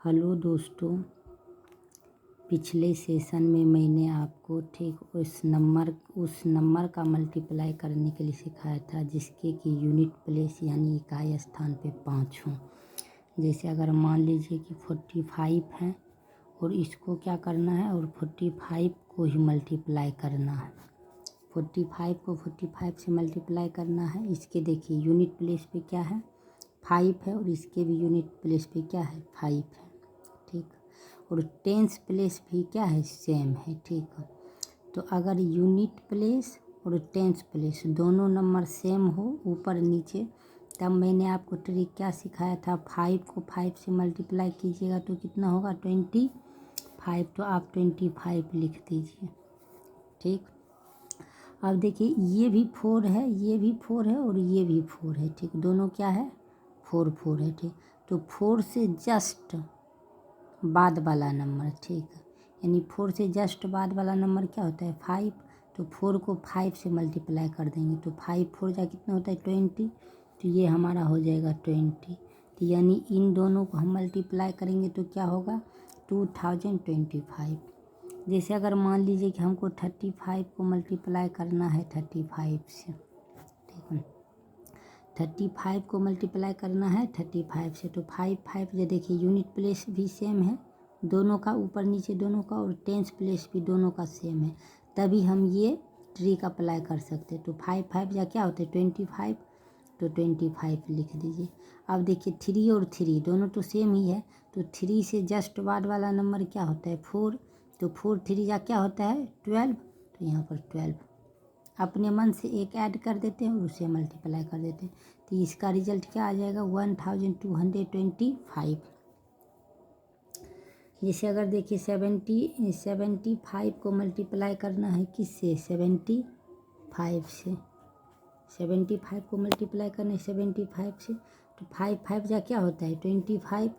Hello दोस्तों, पिछले session में मैंने आपको ठीक उस नंबर का मल्टीप्लाई करने के लिए सिखाया था जिसके कि यूनिट प्लेस यानी इकाई स्थान पे 5 हों। जैसे अगर मान लीजिए कि 45 है और इसको क्या करना है और 45 को ही मल्टीप्लाई करना है। 45 को 45 से मल्टीप्लाई करना है। इसके देखिए यूनिट प्लेस पे क्या है 5 है और इसके भी यूनिट प्लेस पे क्या है 5 है, ठीक। और टेंस प्लेस भी क्या है सेम है, ठीक है। तो अगर यूनिट प्लेस और टेंस प्लेस दोनों नंबर सेम हो ऊपर नीचे, तब मैंने आपको ट्रिक क्या सिखाया था, 5 को 5 से मल्टीप्लाई कीजिएगा तो कितना होगा 25। तो आप 25 लिख दीजिए, ठीक। अब देखिए ये भी 4 है, ये भी 4 है और ये भी 4 है, ठीक। दोनों क्या है 4 है, ठीक। तो 4 से जस्ट बाद वाला नंबर, ठीक है। यानी 4 से जस्ट बाद वाला नंबर क्या होता है 5। तो 4 को 5 से मल्टीप्लाई कर देंगे तो 5 4 जा कितना होता है 20। तो ये हमारा हो जाएगा 20। तो यानी इन दोनों को हम मल्टीप्लाई करेंगे तो क्या होगा 2025। जैसे अगर मान लीजिए कि हमको 35 को मल्टीप्लाई करना है 35 से, ठीक है। 35 को मल्टीप्लाई करना है 35 से, तो 5 जो देखिए यूनिट प्लेस भी सेम है दोनों का, ऊपर नीचे दोनों का, और टेंस प्लेस भी दोनों का सेम है, तभी हम ये ट्रिक अप्लाई कर सकते हैं। तो 5 या क्या होते हैं 25। तो 25 लिख दीजिए। अब देखिए 3 और 3 दोनों तो सेम ही है, तो 3 से जस्ट बाद वाला नंबर क्या होता है 4। तो 4 3 या क्या होता है 12। तो यहाँ पर 12 अपने मन से एक ऐड कर देते हैं और उसे मल्टीप्लाई कर देते हैं। तो इसका रिजल्ट क्या आ जाएगा 1225। जैसे अगर देखिए 75 को मल्टीप्लाई करना है किससे 75 से, 75 को मल्टीप्लाई करना है 75 से, तो 5 जा क्या होता है 25।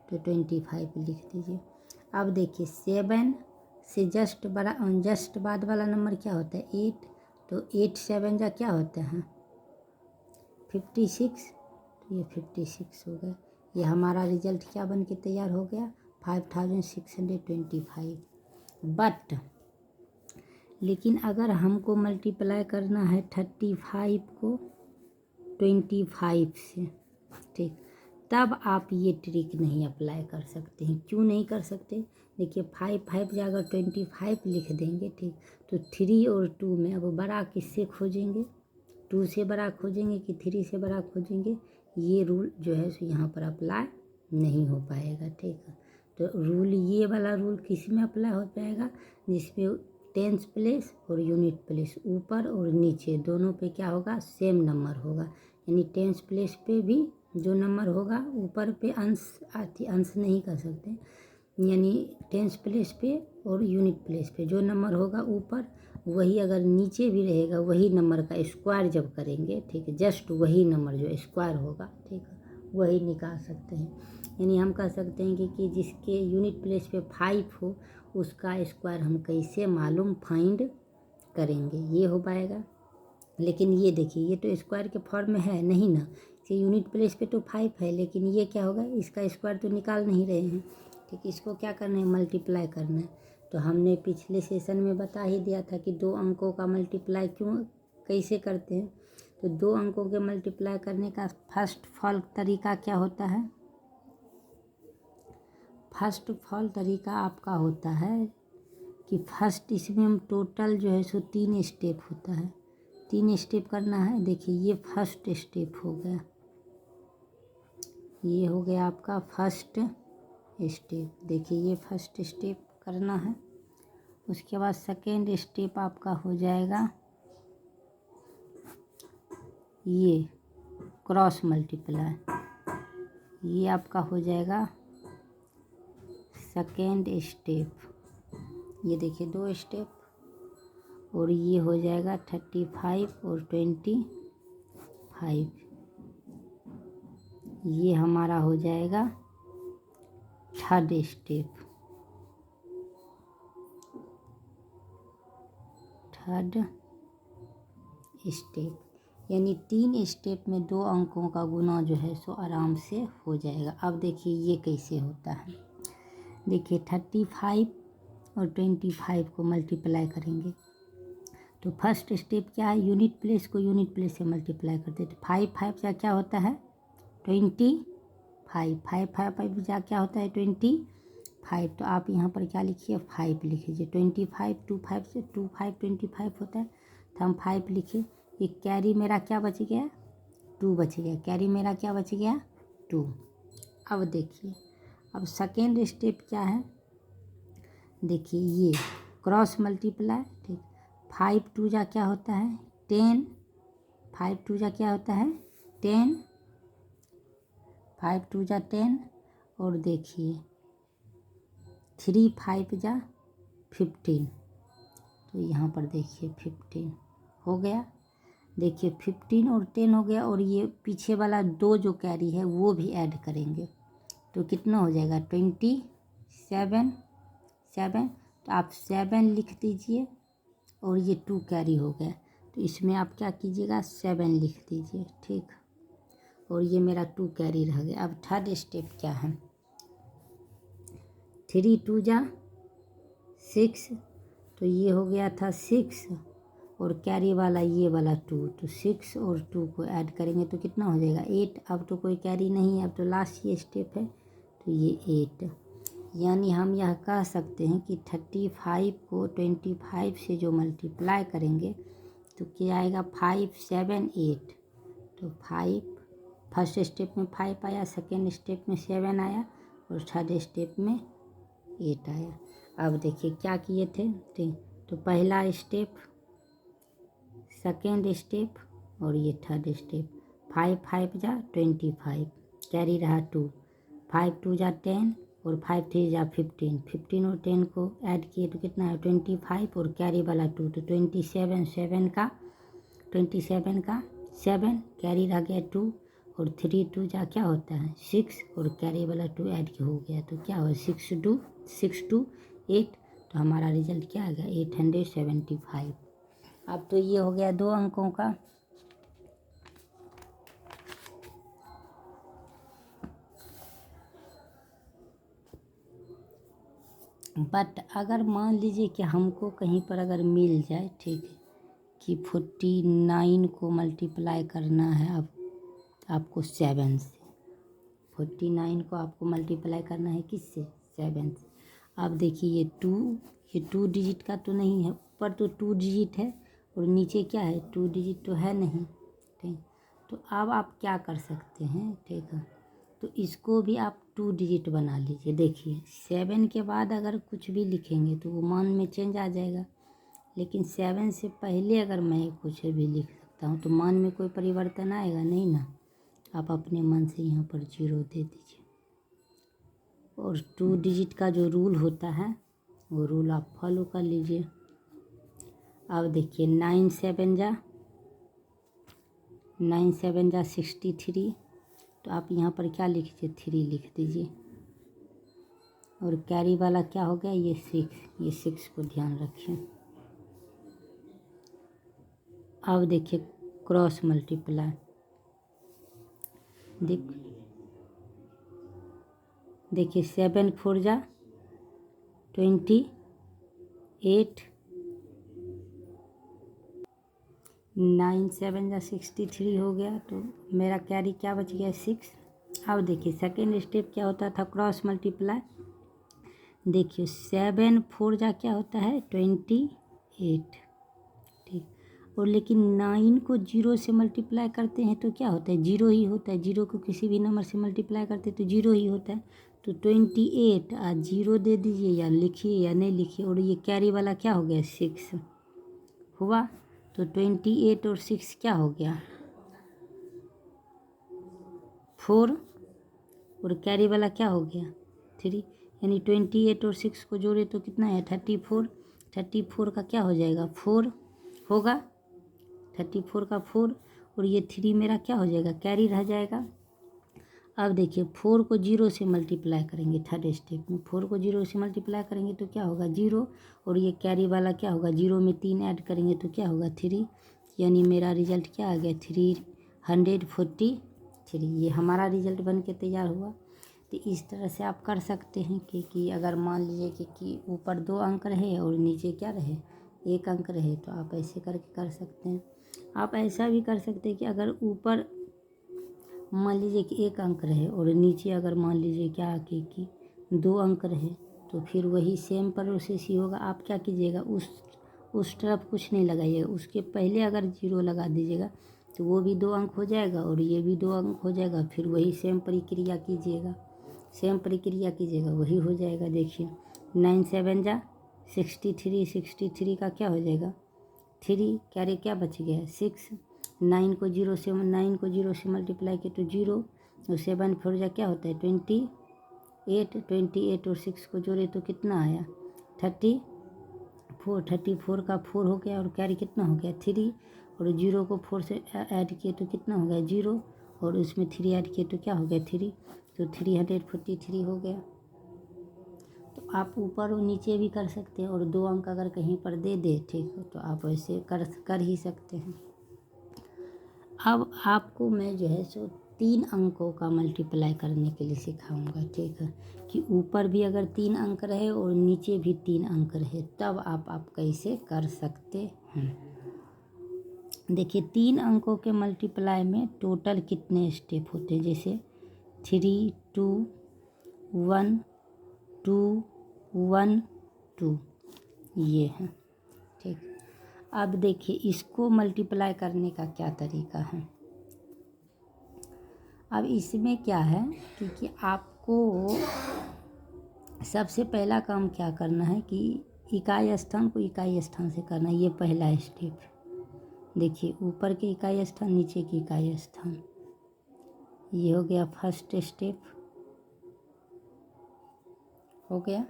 तो 25 लिख दीजिए। अब देखिए 7 से जस्ट बाद वाला नंबर क्या होता है 8। तो 8 7 जा क्या होता है 56। तो ये 56 हो गया। ये हमारा रिजल्ट क्या बन के तैयार हो गया 5625। बट लेकिन अगर हमको मल्टीप्लाई करना है 35 को 25 से, ठीक, तब आप ये ट्रिक नहीं अप्लाई कर सकते हैं। क्यों नहीं कर सकते, देखिए 5 जा अगर 25 लिख देंगे, ठीक, तो 3 और 2 में अब बड़ा किससे खोजेंगे 2 से बड़ा खोजेंगे कि 3 से बड़ा खोजेंगे, ये रूल जो है सो यहाँ पर अप्लाई नहीं हो पाएगा, ठीक है। तो रूल ये वाला रूल किस में अप्लाई हो पाएगा जिसमें टेंस प्लेस और यूनिट प्लेस ऊपर और नीचे दोनों पे क्या होगा सेम नंबर होगा। यानी टेंस प्लेस पे भी जो नंबर होगा ऊपर पे अंश नहीं कर सकते, यानी टेंस प्लेस पे और यूनिट प्लेस पे जो नंबर होगा ऊपर वही अगर नीचे भी रहेगा वही नंबर का स्क्वायर जब करेंगे, ठीक है, जस्ट वही नंबर जो स्क्वायर होगा, ठीक है, वही निकाल सकते हैं। यानी हम कह सकते हैं कि जिसके यूनिट प्लेस पे 5 हो उसका स्क्वायर हम कैसे मालूम फाइंड करेंगे, ये हो पाएगा। लेकिन ये देखिए ये तो स्क्वायर के फॉर्म में है नहीं ना, ये यूनिट प्लेस पे तो 5 है, लेकिन ये क्या होगा इसका स्क्वायर तो निकाल नहीं रहे हैं, ठीक। इसको क्या करना है मल्टीप्लाई करना है। तो हमने पिछले सेशन में बता ही दिया था कि 2 अंकों का मल्टीप्लाई कैसे करते हैं। तो 2 अंकों के मल्टीप्लाई करने का फर्स्ट ऑफ ऑल तरीका क्या होता है, फर्स्ट ऑफ ऑल तरीका आपका होता है कि फर्स्ट इसमें हम टोटल जो है सो 3 स्टेप होता है, 3 स्टेप करना है। देखिए ये फर्स्ट स्टेप हो गया, ये हो गया आपका फर्स्ट स्टेप। देखिए ये फर्स्ट स्टेप करना है। उसके बाद सेकेंड स्टेप आपका हो जाएगा ये क्रॉस मल्टीप्लाई, ये आपका हो जाएगा सेकेंड स्टेप। ये देखिए 2 स्टेप, और ये हो जाएगा 35 और 25, ये हमारा हो जाएगा थर्ड स्टेप, थर्ड स्टेप। यानी 3 स्टेप में 2 अंकों का गुना जो है सो आराम से हो जाएगा। अब देखिए ये कैसे होता है, देखिए 35 और 25 को मल्टीप्लाई करेंगे तो फर्स्ट स्टेप क्या है, यूनिट प्लेस को यूनिट प्लेस से मल्टीप्लाई करते हैं। तो 5 का क्या होता है 25, 5 जा क्या होता है 25। तो आप यहाँ पर क्या लिखिए 5 लिखिए। 25 2 5 से 2 5 25 होता है तो हम 5 लिखे। ये कैरी मेरा क्या बच गया 2 बच गया, कैरी मेरा क्या बच गया 2। अब देखिए अब सेकेंड स्टेप क्या है, देखिए ये क्रॉस मल्टीप्लाई, ठीक। 5 2 जा क्या होता है 10, 5 2 जा क्या होता है 10, 5 2 जा 10। और देखिए 3 5 जा 15, तो यहाँ पर देखिए 15 हो गया। देखिए 15 और 10 हो गया, और ये पीछे वाला 2 जो कैरी है वो भी ऐड करेंगे तो कितना हो जाएगा 27। तो आप 7 लिख दीजिए, और ये 2 कैरी हो गया तो इसमें आप क्या कीजिएगा 7 लिख दीजिए, ठीक। और ये मेरा 2 कैरी रह गया। अब थर्ड स्टेप क्या है, 3 2 जा 6, तो ये हो गया था 6, और कैरी वाला ये वाला 2, तो 6 और 2 को ऐड करेंगे तो कितना हो जाएगा 8। अब तो कोई कैरी नहीं है, अब तो लास्ट ये स्टेप है तो ये 8। यानी हम यह कह सकते हैं कि 35 को 25 से जो मल्टीप्लाई करेंगे तो क्या आएगा 5 7 8। तो 5 फर्स्ट स्टेप में 5 आया, सेकेंड स्टेप में 7 आया, और थर्ड स्टेप में 8 आया। अब देखिए क्या किए थे, तो पहला स्टेप, सेकेंड स्टेप और ये थर्ड स्टेप। 5 5 जा 25, कैरी रहा 2, 5 2 जा 10 और 5 3 जा 15, 15 और 10 को ऐड किए तो कितना है 25, और कैरी वाला 2 तो 27, 27 का 7, कैरी रह गया 2, और 3 2 जा क्या होता है 6, और कैरी वाला 2 ऐड हो गया तो क्या हो 6 2 8। तो हमारा रिजल्ट क्या आ गया 875। अब तो ये हो गया 2 अंकों का। बट अगर मान लीजिए कि हमको कहीं पर अगर मिल जाए, ठीक है, कि 49 को मल्टीप्लाई करना है अब आपको 7 से, 49 को आपको मल्टीप्लाई करना है किससे 7 से। अब देखिए ये 2 डिजिट का तो नहीं है, ऊपर तो 2 डिजिट है और नीचे क्या है 2 डिजिट तो है नहीं, ठीक। तो अब आप क्या कर सकते हैं, ठीक है, तो इसको भी आप 2 डिजिट बना लीजिए। देखिए 7 के बाद अगर कुछ भी लिखेंगे तो वो मान में चेंज आ जाएगा, लेकिन 7 से पहले अगर मैं कुछ भी लिख सकता हूँ तो मान में कोई परिवर्तन आएगा नहीं ना। आप अपने मन से यहाँ पर 0 दे दीजिए, और 2 डिजिट का जो रूल होता है वो रूल आप फॉलो कर लीजिए। अब देखिए 9 7 जा 63, तो आप यहाँ पर क्या लिखिए 3 लिख दीजिए, और कैरी वाला क्या हो गया ये 6, ये 6 को ध्यान रखिए। अब देखिए क्रॉस मल्टीप्लाई, देखिए 7 4 जा 28, 9 7 जा 63 हो गया, तो मेरा कैरी क्या बच गया 6। अब देखिए सेकेंड स्टेप क्या होता था क्रॉस मल्टीप्लाई, देखिए 7 4 जा क्या होता है 28, ठीक। और लेकिन 9 को 0 से मल्टीप्लाई करते हैं तो क्या होता है 0 ही होता है, 0 को किसी भी नंबर से मल्टीप्लाई करते हैं तो 0 ही होता है। तो 28 आज 0 दे दीजिए, या लिखिए या नहीं लिखिए, और ये कैरी वाला क्या हो गया 6 हुआ, तो 28 और 6 क्या हो गया 4, और कैरी वाला क्या हो गया 3, यानी 28 और 6 को जोड़े तो कितना है 34, 34 का क्या हो जाएगा 4 होगा, 34 का 4, और ये 3 मेरा क्या हो जाएगा कैरी रह जाएगा। अब देखिए 4 को 0 से मल्टीप्लाई करेंगे, थर्ड स्टेप में 4 को 0 से मल्टीप्लाई करेंगे तो क्या होगा 0, और ये कैरी वाला क्या होगा 0 में 3 ऐड करेंगे तो क्या होगा 3, यानी मेरा रिजल्ट क्या आ गया 343। ये हमारा रिजल्ट बन के तैयार हुआ। तो तो इस तरह से आप कर सकते हैं कि अगर मान लीजिए कि ऊपर 2 अंक रहे और नीचे क्या रहे, 1 अंक रहे, तो आप ऐसे करके कर सकते हैं। आप ऐसा भी कर सकते हैं कि अगर ऊपर मान लीजिए कि 1 अंक रहे और नीचे अगर मान लीजिए क्या कि 2 अंक रहे, तो फिर वही सेम प्रोसेस ही होगा। आप क्या कीजिएगा, उस तरफ कुछ नहीं लगाइएगा, उसके पहले अगर 0 लगा दीजिएगा तो वो भी 2 अंक हो जाएगा और ये भी 2 अंक हो जाएगा। फिर वही सेम प्रक्रिया कीजिएगा, वही हो जाएगा। देखिए 9 7 जा 63, 63 का क्या हो जाएगा 3, क्या बच गया 6। 9 को 0 से मल्टीप्लाई किए तो 0 और 7 4 जा क्या होता है 28, 28 और 6 को जोड़े तो कितना आया 34, 34 का 4 हो गया और कैरी कितना हो गया 3 और 0 को 4 से ऐड किए तो कितना हो गया 0 और उसमें 3 ऐड किए तो क्या हो गया 3, तो 343 हो गया। तो आप ऊपर और नीचे भी कर सकते हैं और 2 अंक अगर कहीं पर दे दे, ठीक है, तो आप ऐसे कर ही सकते हैं। अब आपको मैं जो है सो 3 अंकों का मल्टीप्लाई करने के लिए सिखाऊंगा, ठीक है, कि ऊपर भी अगर 3 अंक रहे और नीचे भी 3 अंक रहे, तब आप कैसे कर सकते हैं। देखिए 3 अंकों के मल्टीप्लाई में टोटल कितने स्टेप होते हैं, जैसे 3 2 1 2 1 2 ये है, ठीक। अब देखिए इसको मल्टीप्लाई करने का क्या तरीका है। अब इसमें क्या है कि आपको सबसे पहला काम क्या करना है कि इकाई स्थान को इकाई स्थान से करना है। ये पहला स्टेप। देखिए ऊपर के इकाई स्थान, नीचे की इकाई स्थान, ये हो गया फर्स्ट स्टेप, हो गया।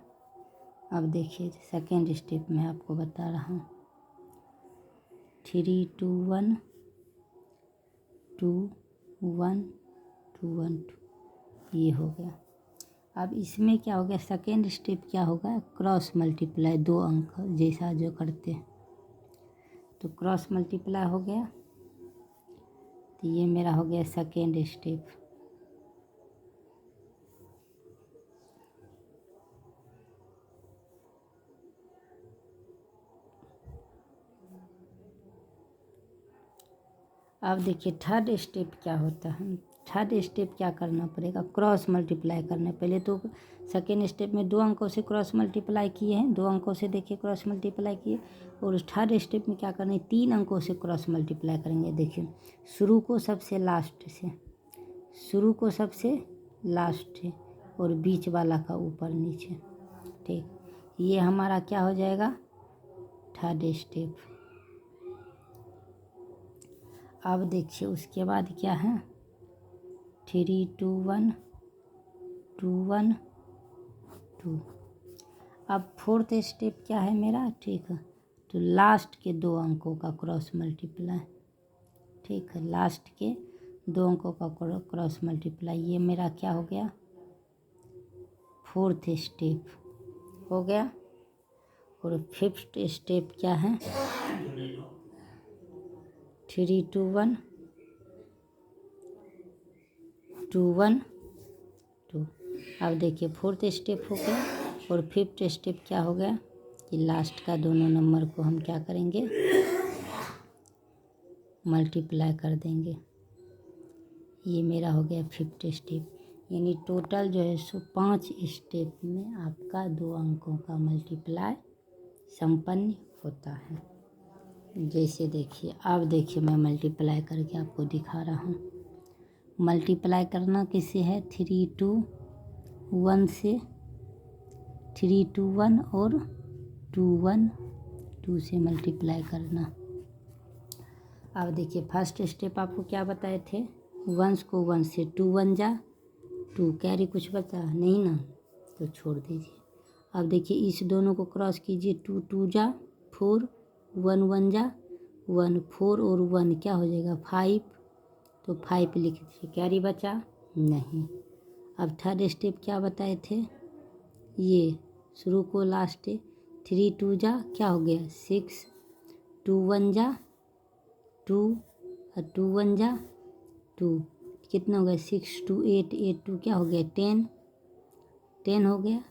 अब देखिए सेकेंड स्टेप मैं आपको बता रहा हूँ। 3 2 1 2 1 2 1 2 ये हो गया। अब इसमें क्या हो गया, सेकेंड स्टेप क्या होगा, क्रॉस मल्टीप्लाई, 2 अंक जैसा जो करते हैं, तो क्रॉस मल्टीप्लाई हो गया। तो ये मेरा हो गया सेकेंड स्टेप। अब देखिए थर्ड स्टेप क्या होता है। थर्ड स्टेप क्या करना पड़ेगा, क्रॉस मल्टीप्लाई करना। पहले तो सेकेंड स्टेप में 2 अंकों से क्रॉस मल्टीप्लाई किए हैं, 2 अंकों से देखिए क्रॉस मल्टीप्लाई किए, और थर्ड स्टेप में क्या करना है, 3 अंकों से क्रॉस मल्टीप्लाई करेंगे। देखिए शुरू को सबसे लास्ट से और बीच वाला का ऊपर नीचे, ठीक। ये हमारा क्या हो जाएगा, थर्ड स्टेप। अब देखिए उसके बाद क्या है, 3 2 1 2 1 2। अब फोर्थ स्टेप क्या है मेरा, ठीक है, तो लास्ट के 2 अंकों का क्रॉस मल्टीप्लाई, ठीक है, लास्ट के 2 अंकों का क्रॉस मल्टीप्लाई, ये मेरा क्या हो गया, फोर्थ स्टेप हो गया। और फिफ्थ स्टेप क्या है, 3 2 1 2 1 2। अब देखिए फोर्थ स्टेप हो गया और फिफ्थ स्टेप क्या हो गया कि लास्ट का दोनों नंबर को हम क्या करेंगे, मल्टीप्लाई कर देंगे। ये मेरा हो गया फिफ्थ स्टेप। यानी टोटल जो है सो 5 स्टेप में आपका 2 अंकों का मल्टीप्लाई संपन्न होता है। जैसे देखिए, अब देखिए मैं मल्टीप्लाई करके आपको दिखा रहा हूँ। मल्टीप्लाई करना किससे है, 3 2 1 से, 3 2 1 और 2 1 2 से मल्टीप्लाई करना। अब देखिए फर्स्ट स्टेप आपको क्या बताए थे, 1 को 1 से, 2 1 जा 2, कैरी कुछ बचा नहीं ना, तो छोड़ दीजिए। अब देखिए इस दोनों को क्रॉस कीजिए, 2 2 जा 4, 1 1 जा 1, 4 और 1 क्या हो जाएगा 5, तो 5 लिख दीजिए, कैरी बचा नहीं। अब थर्ड स्टेप क्या बताए थे, ये शुरू को लास्ट, 3 2 जा क्या हो गया 6, 2 1 जा 2 और 2 1 जा 2, कितना हो गया 6 2 8 8 2 क्या हो गया 10, 10 हो गया।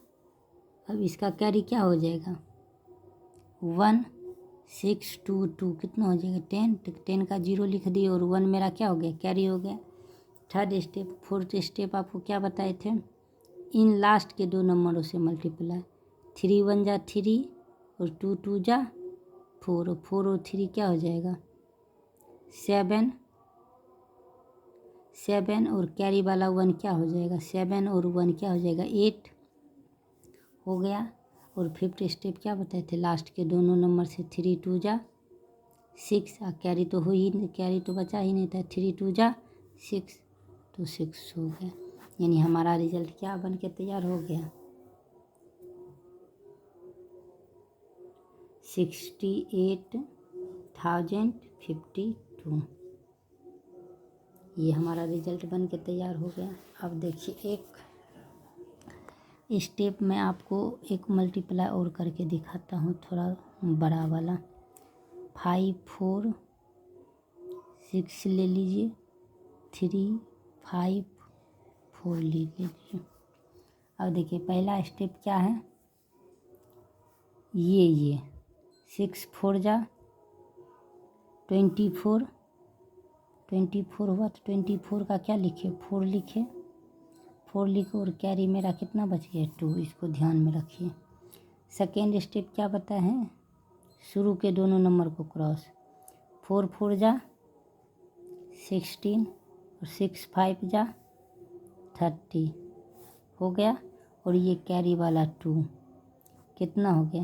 अब इसका कैरी क्या हो जाएगा 1 6 2 2 कितना हो जाएगा 10। तो 10 का 0 लिख दिए और 1 मेरा क्या हो गया कैरी हो गया। थर्ड स्टेप फोर्थ स्टेप आपको क्या बताए थे, इन लास्ट के 2 नंबरों से मल्टीप्लाई। 3 1 जा 3 और 2 2 जा 4 और 4 और 3 क्या हो जाएगा 7 7 और कैरी वाला 1 क्या हो जाएगा 7 और 1 क्या हो जाएगा 8 हो गया। और फिफ्थ स्टेप क्या बताए थे, लास्ट के दोनों नंबर से 3 2 जा 6 कैरी तो कैरी तो बचा ही नहीं था, 3 2 जा 6 तो 6 हो गया। यानी हमारा रिजल्ट क्या बन के तैयार हो गया 68,052। ये हमारा रिजल्ट बन के तैयार हो गया। अब देखिए एक स्टेप में आपको एक मल्टीप्लाई और करके दिखाता हूँ, थोड़ा बड़ा वाला। 5 4 6 ले लीजिए, 3 5 4 ले लीजिए। अब देखिए पहला स्टेप क्या है, ये 6 4 जा 24 24 हुआ तो 24 का क्या लिखे 4 लिखे 4 लिखो और कैरी मेरा कितना बच गया 2, इसको ध्यान में रखिए। सेकेंड स्टेप क्या बताए हैं, शुरू के दोनों नंबर को क्रॉस। 4 4 जा 16 और 6 5 जा 30 हो गया। और ये कैरी वाला 2 कितना हो गया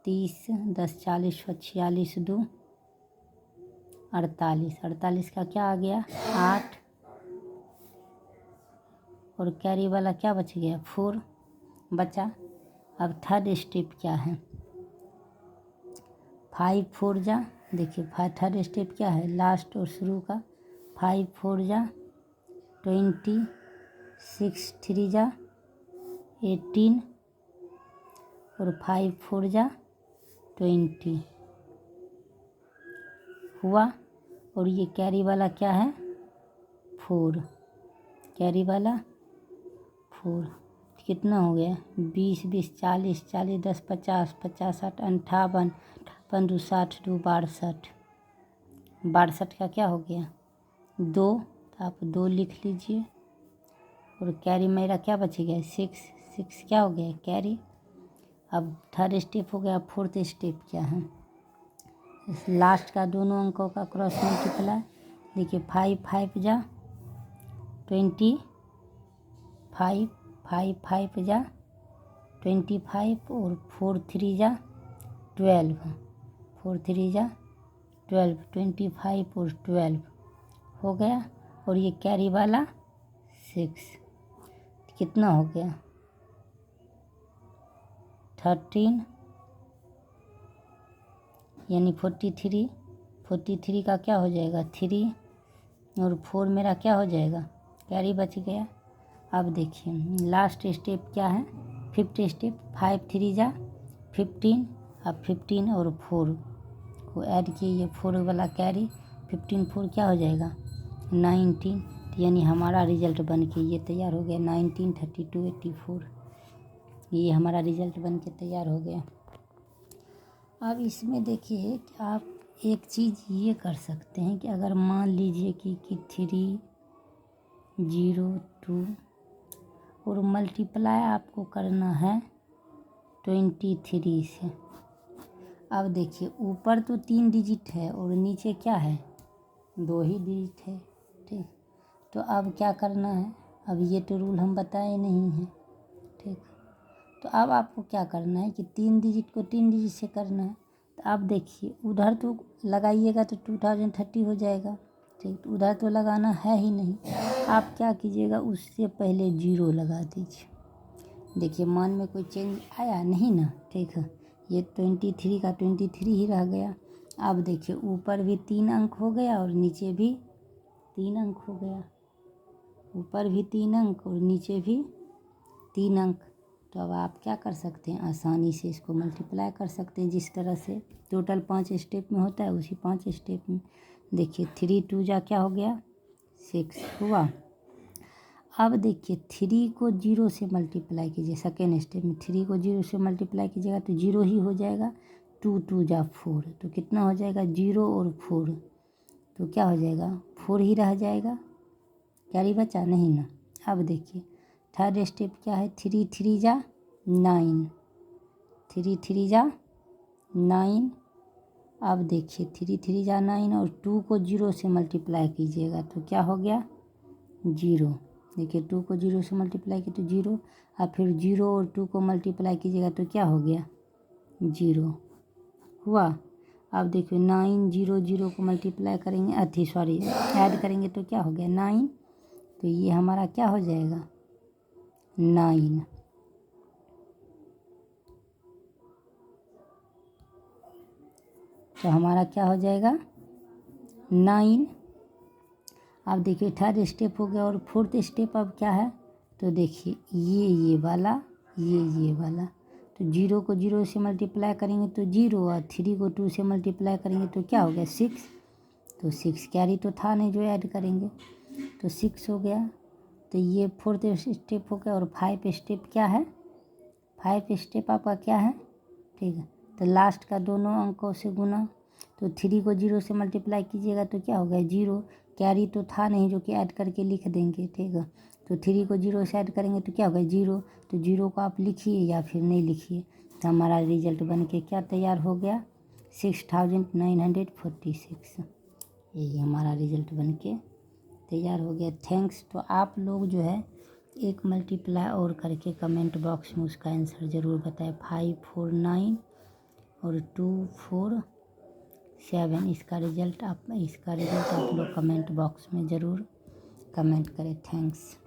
30 10 40 46 2 48 48 का क्या आ गया 8 और कैरी वाला क्या बच गया 4 बचा। अब थर्ड स्टेप क्या है 5 4 जा, देखिए थर्ड स्टेप क्या है लास्ट और शुरू का। 5 4 जा 20 6 3 जा 18 और 5 4 जा 20 हुआ। और ये कैरी वाला क्या है 4, कैरी वाला 4 कितना हो गया 20 20 40 40 10 50 50 60 58 58 2 60 2 62 62 का क्या हो गया 2, तो आप 2 लिख लीजिए। और कैरी मेरा क्या बच गया 6 6 क्या हो गया कैरी। अब थर्ड स्टेप हो गया। फोर्थ स्टेप क्या है, लास्ट का दोनों अंकों का क्रॉस मल्टीप्लाई। देखिए 5 5 जा 20 5 5 5 जा 25 और 4 3 जा 12 4 3 जा 12 25 और 12 हो गया। और ये कैरी वाला 6 कितना हो गया 13 यानी 43 43 का क्या हो जाएगा 3 और 4 मेरा क्या हो जाएगा कैरी बच गया। अब देखिए लास्ट स्टेप क्या है फिफ्थ स्टेप 5 3 जा 15। अब 15 और 4 को ऐड किए, ये 4 वाला कैरी 15 4 क्या हो जाएगा 19। यानी हमारा रिजल्ट बन के ये तैयार हो गया 19 32 84। ये हमारा रिजल्ट बन के तैयार हो गया। अब इसमें देखिए कि आप एक चीज़ ये कर सकते हैं कि अगर मान लीजिए कि 3 0 2 और मल्टीप्लाई आपको करना है 23 से। अब देखिए ऊपर तो 3 डिजिट है और नीचे क्या है 2 ही डिजिट है, ठीक। तो अब क्या करना है, अब ये तो रूल हम बताए नहीं हैं, ठीक। तो अब आपको क्या करना है कि 3 डिजिट को 3 डिजिट से करना है। तो अब देखिए उधर तो लगाइएगा तो 2030 हो जाएगा, ठीक। तो उधर तो लगाना है ही नहीं, आप क्या कीजिएगा उससे पहले 0 लगा दीजिए। देखिए मान में कोई चेंज आया नहीं ना, ठीक है। ये 23 का 23 ही रह गया। अब देखिए ऊपर भी 3 अंक हो गया और नीचे भी 3 अंक हो गया, ऊपर भी 3 अंक और नीचे भी 3 अंक। तो अब आप क्या कर सकते हैं, आसानी से इसको मल्टीप्लाई कर सकते हैं। जिस तरह से टोटल 5 स्टेप में होता है उसी 5 स्टेप में देखिए 3 2 जा क्या हो गया 6 हुआ। अब देखिए 3 को 0 से मल्टीप्लाई कीजिए, सेकेंड स्टेप में 3 को 0 से मल्टीप्लाई कीजिएगा तो 0 ही हो जाएगा। 2 2 जा 4, तो कितना हो जाएगा 0 और 4, तो क्या हो जाएगा 4 ही रह जाएगा, कैरी बचा नहीं ना। अब देखिए थर्ड स्टेप क्या है, 3 3 जा 9, 3 3 जा 9। अब देखिए 3 3 जा 9 और 2 को 0 से मल्टीप्लाई कीजिएगा तो क्या हो गया 0। देखिए 2 को 0 से मल्टीप्लाई किया तो 0, अब फिर 0 और 2 को मल्टीप्लाई कीजिएगा तो क्या हो गया 0 हुआ। अब देखिए 9 0 0 को मल्टीप्लाई करेंगे सॉरी ऐड करेंगे तो क्या हो गया 9, तो ये हमारा क्या हो जाएगा 9। तो हमारा क्या हो जाएगा 9। अब देखिए थर्ड स्टेप हो गया और फोर्थ स्टेप अब क्या है, तो देखिए ये वाला ये वाला, तो 0 को 0 से मल्टीप्लाई करेंगे तो 0 और 3 को 2 से मल्टीप्लाई करेंगे तो क्या हो गया 6, तो 6 कैरी तो था नहीं जो ऐड करेंगे, तो 6 हो गया। तो ये फोर्थ स्टेप हो गया और 5 स्टेप क्या है, 5 स्टेप आपका क्या है, ठीक है। तो लास्ट का दोनों अंकों से गुना, तो 3 को 0 से मल्टीप्लाई कीजिएगा तो क्या हो गया 0, कैरी तो था नहीं जो कि ऐड करके लिख देंगे, ठीक है। तो 3 को 0 से ऐड करेंगे तो क्या होगा 0, तो 0 को आप लिखिए या फिर नहीं लिखिए, तो हमारा रिजल्ट बन के क्या तैयार हो गया 6946। यही हमारा रिजल्ट बन के तैयार हो गया। थैंक्स। तो आप लोग जो है एक मल्टीप्लाई और करके कमेंट बॉक्स में उसका आंसर ज़रूर बताएं। 5 4 9 और 2 4 7, इसका रिजल्ट आप लोग कमेंट बॉक्स में ज़रूर कमेंट करें। थैंक्स।